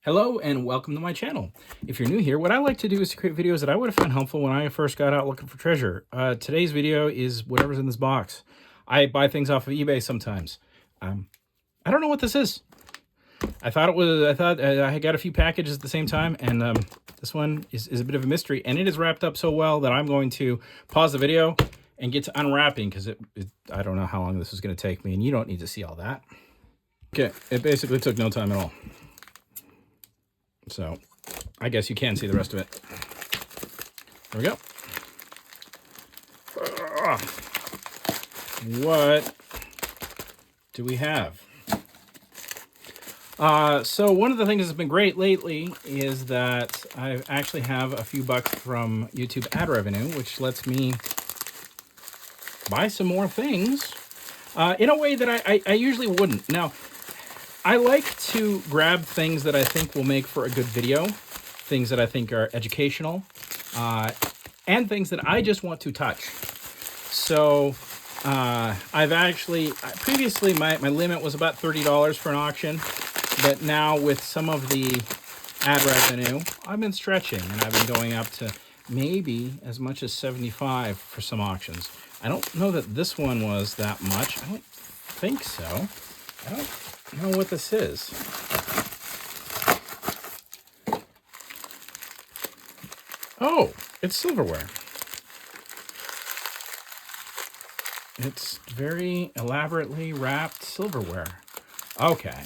Hello and welcome to my channel. If you're new here, what I like to do is to create videos that I would have found helpful when I first got out looking for treasure. Today's video is whatever's in this box. I buy things off of eBay sometimes. I don't know what this is. I thought I got a few packages at the same time, and this one is a bit of a mystery, and it is wrapped up so well that I'm going to pause the video and get to unwrapping, because I don't know how long this is going to take me, and you don't need to see all that. Okay, it basically took no time at all. So, I guess you can see the rest of it. There we go. What do we have? So one of the things that's been great lately is that I actually have a few bucks from YouTube ad revenue, which lets me buy some more things in a way that I usually wouldn't. Now, I like to grab things that I think will make for a good video, things that I think are educational, and things that I just want to touch. So I've actually, previously my limit was about $30 for an auction, but now with some of the ad revenue, I've been stretching, and I've been going up to maybe as much as $75 for some auctions. I don't know that this one was that much. I don't think so. I don't know what this is. Oh, it's silverware. It's very elaborately wrapped silverware. Okay.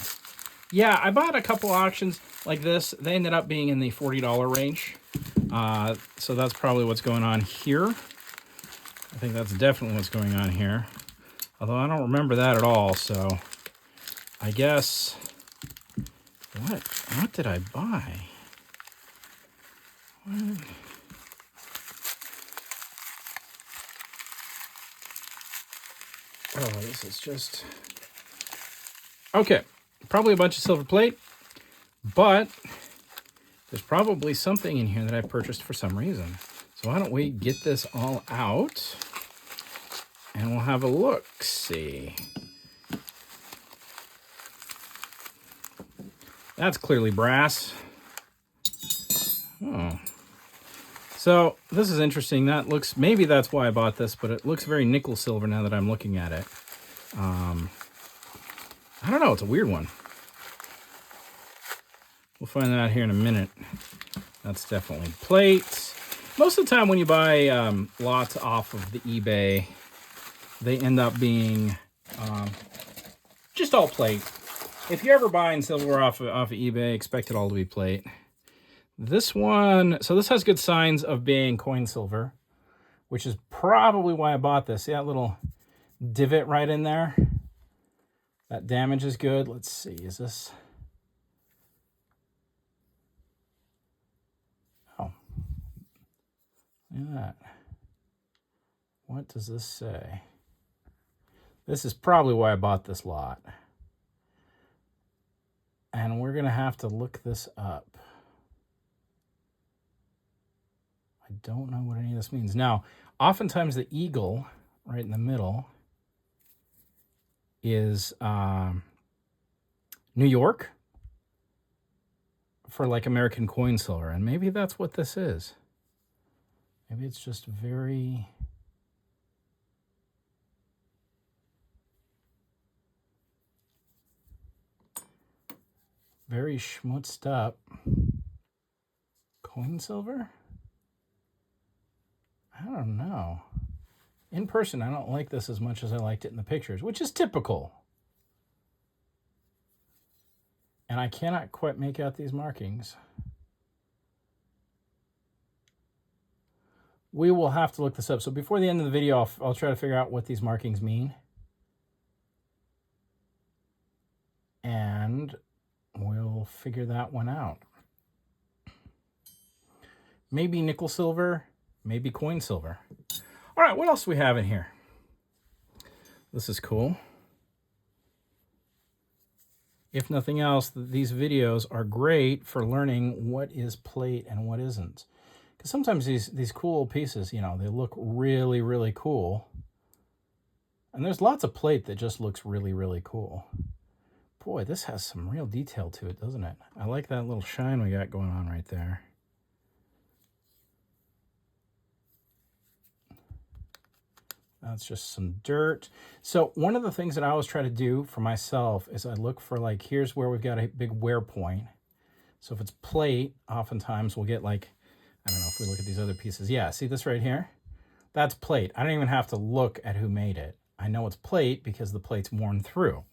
Yeah, I bought a couple auctions like this. They ended up being in the $40 range. So that's probably what's going on here. I think that's definitely what's going on here. Although I don't remember that at all, so I guess, what did I buy? What? Oh, this is just, okay, probably a bunch of silver plate, but there's probably something in here that I purchased for some reason. So why don't we get this all out and we'll have a look-see. That's clearly brass. Oh. So this is interesting. That looks, maybe that's why I bought this, but it looks very nickel silver now that I'm looking at it. I don't know. It's a weird one. We'll find that out here in a minute. That's definitely plate. Most of the time when you buy lots off of the eBay, they end up being just all plate. If you're ever buying silverware off of eBay, expect it all to be plate. This one, so this has good signs of being coin silver, which is probably why I bought this. See that little divot right in there? That damage is good. Let's see, is this? Oh, look at that. What does this say? This is probably why I bought this lot. And we're going to have to look this up. I don't know what any of this means. Now, oftentimes the eagle right in the middle is New York for like American coin silver. And maybe that's what this is. Maybe it's just very schmutzed up coin silver. I don't know. In person, I don't like this as much as I liked it in the pictures, which is typical. And I cannot quite make out these markings. We will have to look this up. So before the end of the video, I'll try to figure out what these markings mean. And we'll figure that one out. Maybe nickel silver, maybe coin silver. All right, what else do we have in here? This is cool. If nothing else, these videos are great for learning what is plate and what isn't. Because sometimes these cool pieces, you know, they look really, really cool. And there's lots of plate that just looks really, really cool. Boy, this has some real detail to it, doesn't it? I like that little shine we got going on right there. That's just some dirt. So one of the things that I always try to do for myself is I look for, like, here's where we've got a big wear point. So if it's plate, oftentimes we'll get, like, I don't know if we look at these other pieces. Yeah, see this right here? That's plate. I don't even have to look at who made it. I know it's plate because the plate's worn through.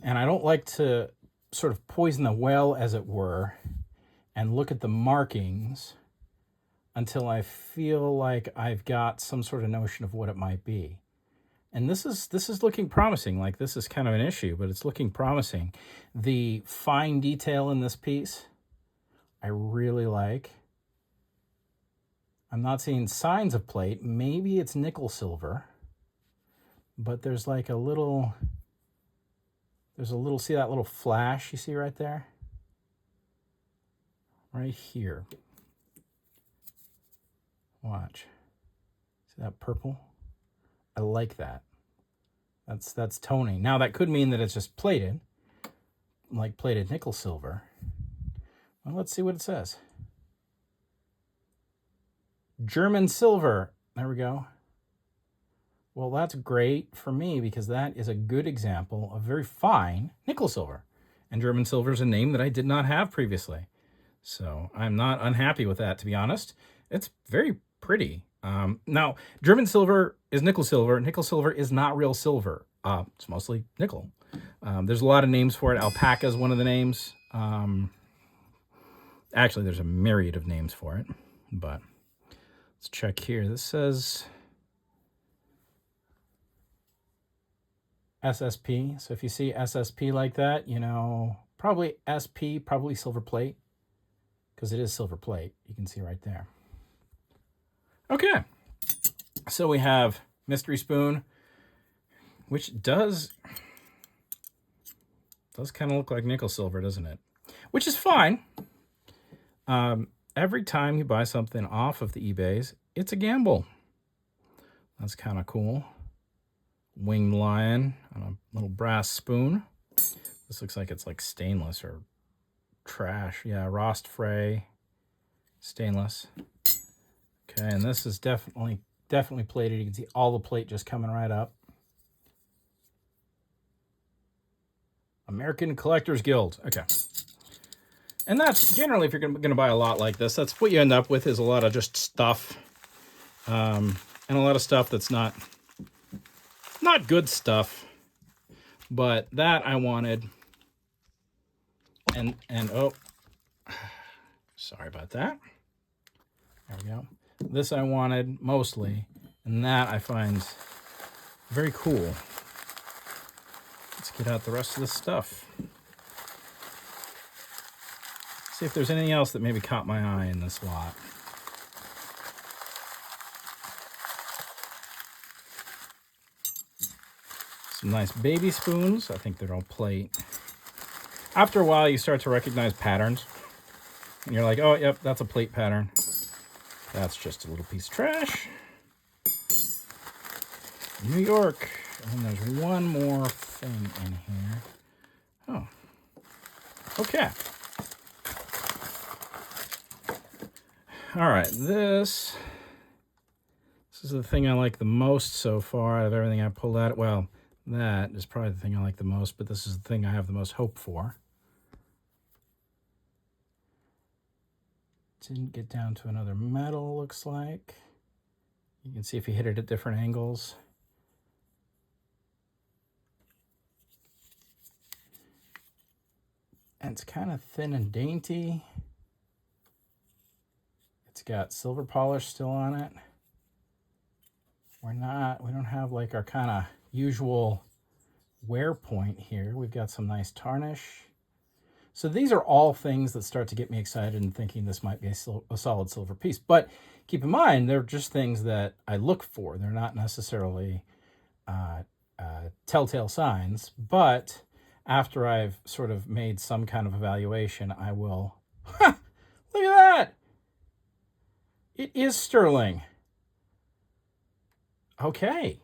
And I don't like to sort of poison the well, as it were, and look at the markings until I feel like I've got some sort of notion of what it might be. And this is looking promising. Like, this is kind of an issue, but it's looking promising. The fine detail in this piece, I really like. I'm not seeing signs of plate. Maybe it's nickel silver, but there's like a little, see that little flash you see right there? Right here. Watch. See that purple? I like that. That's toning. Now that could mean that it's just plated, like plated nickel silver. Well, let's see what it says. German silver. There we go. Well, that's great for me because that is a good example of very fine nickel silver. And German silver is a name that I did not have previously. So I'm not unhappy with that, to be honest. It's very pretty. Now, German silver is nickel silver. Nickel silver is not real silver. It's mostly nickel. There's a lot of names for it. Alpaca is one of the names. Actually, there's a myriad of names for it. But let's check here. This says SSP. So if you see SSP like that, you know, probably SP, probably silver plate, because it is silver plate. You can see right there. Okay, so we have Mystery Spoon, which does kind of look like nickel silver, doesn't it? Which is fine. Every time you buy something off of the eBays, it's a gamble. That's kind of cool. Winged lion on a little brass spoon. This looks like it's like stainless or trash. Yeah, Rost Frey stainless. Okay, and this is definitely plated. You can see all the plate just coming right up. American Collectors Guild. Okay. And that's generally, if you're going to buy a lot like this, that's what you end up with, is a lot of just stuff. And a lot of stuff that's not good stuff. But that I wanted. And oh, sorry about that. There we go. This I wanted mostly, and that I find very cool. Let's get out the rest of this stuff. See if there's anything else that maybe caught my eye in this lot. Some nice baby spoons. I think they're all plate. After a while, you start to recognize patterns. And you're like, oh, yep, that's a plate pattern. That's just a little piece of trash. New York. And there's one more thing in here. Oh. Okay. All right, this is the thing I like the most so far out of everything I pulled out. Well, that is probably the thing I like the most, but this is the thing I have the most hope for. Didn't get down to another metal, looks like. You can see if you hit it at different angles. And it's kind of thin and dainty. It's got silver polish still on it. We don't have like our kind of usual wear point here. We've got some nice tarnish. So these are all things that start to get me excited and thinking this might be a solid silver piece. But keep in mind, they're just things that I look for. They're not necessarily telltale signs. But after I've sort of made some kind of evaluation, I will... Look at that! It is sterling. Okay.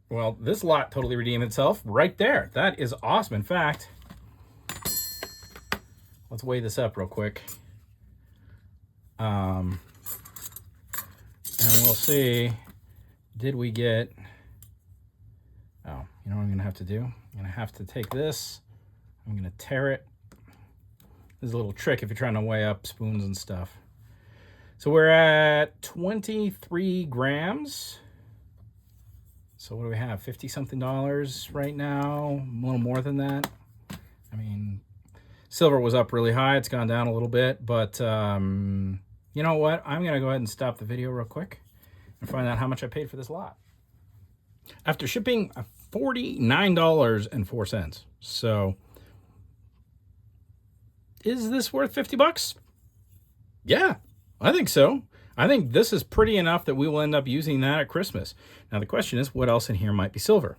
Well, this lot totally redeemed itself right there. That is awesome. In fact, let's weigh this up real quick. And we'll see, did we get, oh, you know what I'm going to have to do? I'm going to have to take this, I'm going to tear it. This is a little trick if you're trying to weigh up spoons and stuff. So we're at 23 grams. So what do we have? 50-something dollars right now, a little more than that. I mean, silver was up really high. It's gone down a little bit, but you know what? I'm going to go ahead and stop the video real quick and find out how much I paid for this lot. After shipping, $49.04. So is this worth 50 bucks? Yeah, I think so. I think this is pretty enough that we will end up using that at Christmas. Now the question is, what else in here might be silver?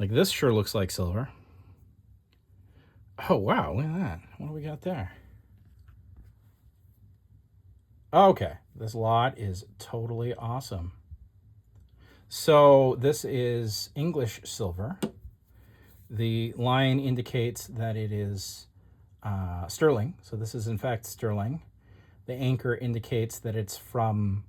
Like this sure looks like silver. Oh, wow, look at that. What do we got there? Okay, this lot is totally awesome. So this is English silver. The line indicates that it is sterling. So this is in fact sterling. The anchor indicates that it's from,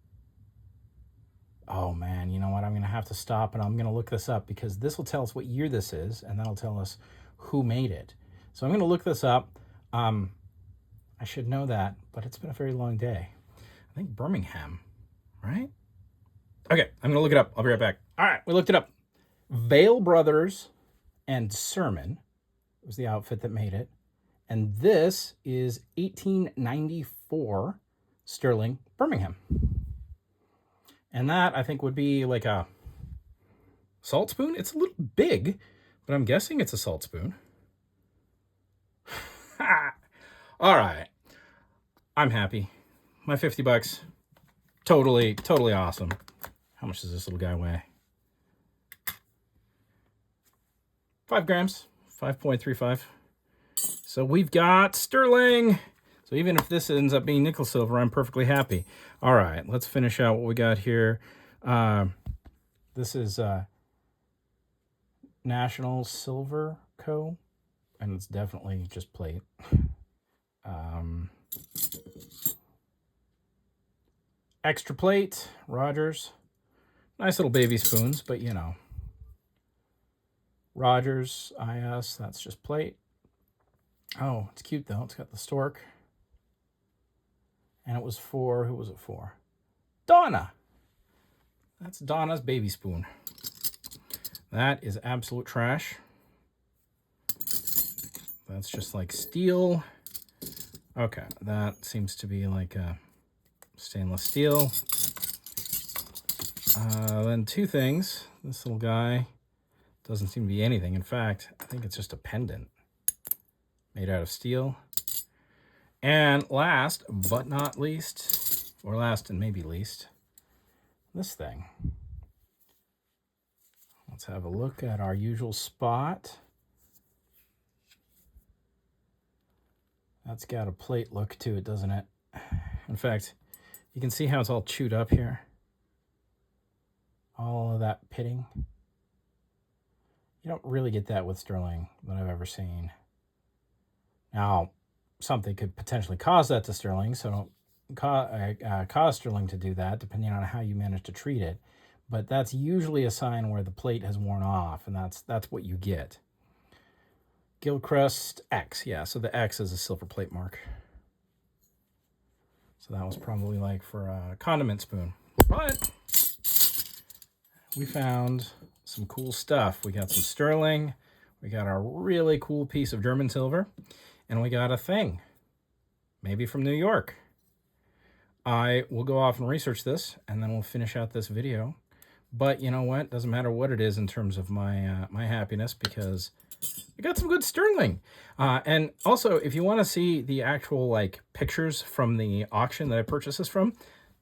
oh man, you know what? I'm going to have to stop and I'm going to look this up because this will tell us what year this is and that'll tell us who made it. So I'm going to look this up. I should know that, but it's been a very long day. I think Birmingham, right? Okay, I'm going to look it up. I'll be right back. All right, we looked it up. Veil Brothers and Surman was the outfit that made it. And this is 1894 sterling Birmingham. And that, I think, would be like a salt spoon. It's a little big, but I'm guessing it's a salt spoon. All right. I'm happy. My 50 bucks. Totally awesome. How much does this little guy weigh? 5 grams. 5.35. So we've got sterling. So even if this ends up being nickel silver, I'm perfectly happy. All right, let's finish out what we got here. This is National Silver Co. And it's definitely just plate. Extra plate, Rogers. Nice little baby spoons, but you know. Rogers, IS, that's just plate. Oh, it's cute though. It's got the stork. And it was for, who was it for? Donna. That's Donna's baby spoon. That is absolute trash. That's just like steel. Okay, that seems to be like a stainless steel. Then two things. This little guy doesn't seem to be anything. In fact, I think it's just a pendant made out of steel. And last but not least, or last and maybe least, this thing. Let's have a look at our usual spot. That's got a plate look to it, doesn't it? In fact, you can see how it's all chewed up here. All of that pitting. You don't really get that with sterling that I've ever seen. Now, something could potentially cause that to sterling, so cause sterling to do that, depending on how you manage to treat it. But that's usually a sign where the plate has worn off, and that's what you get. Gilcrest X, yeah, so the X is a silver plate mark. So that was probably like for a condiment spoon. But we found some cool stuff. We got some sterling, we got a really cool piece of German silver, and we got a thing, maybe from New York. I will go off and research this, and then we'll finish out this video. But you know what? Doesn't matter what it is in terms of my my happiness, because I got some good sterling. And also, if you want to see the actual like pictures from the auction that I purchased this from,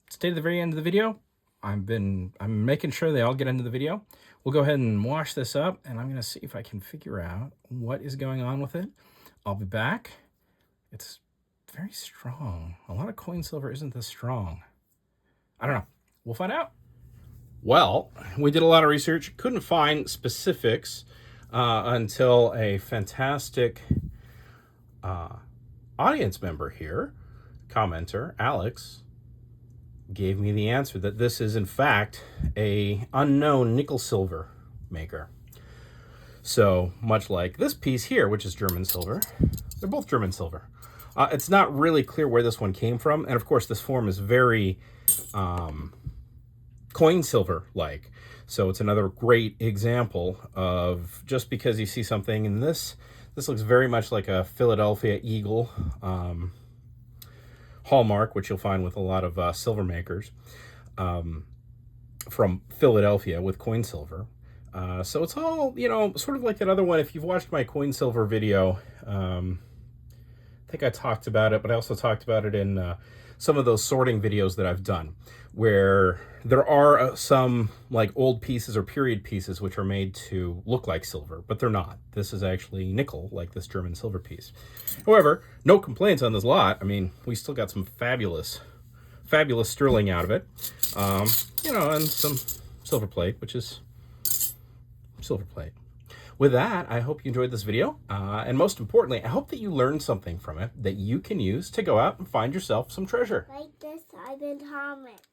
stay to the very end of the video. I'm making sure they all get into the video. We'll go ahead and wash this up, and I'm going to see if I can figure out what is going on with it. I'll be back. It's very strong. A lot of coin silver isn't this strong. I don't know. We'll find out. Well, we did a lot of research, couldn't find specifics until a fantastic audience member here, commenter, Alex, gave me the answer that this is in fact a unknown nickel silver maker. So much like this piece here, which is German silver, they're both German silver. It's not really clear where this one came from, and of course this form is very coin silver like. So it's another great example of, just because you see something in this looks very much like a Philadelphia Eagle hallmark, which you'll find with a lot of silver makers from Philadelphia with coin silver. So it's all, you know, sort of like that other one. If you've watched my coin silver video, I think I talked about it, but I also talked about it in some of those sorting videos that I've done, where there are some like old pieces or period pieces which are made to look like silver, but they're not. This is actually nickel, like this German silver piece. However, no complaints on this lot. I mean, we still got some fabulous sterling out of it, you know, and some silver plate, which is silver plate. With that, I hope you enjoyed this video, and most importantly, I hope that you learned something from it that you can use to go out and find yourself some treasure. Like this, I've been Hallmarks.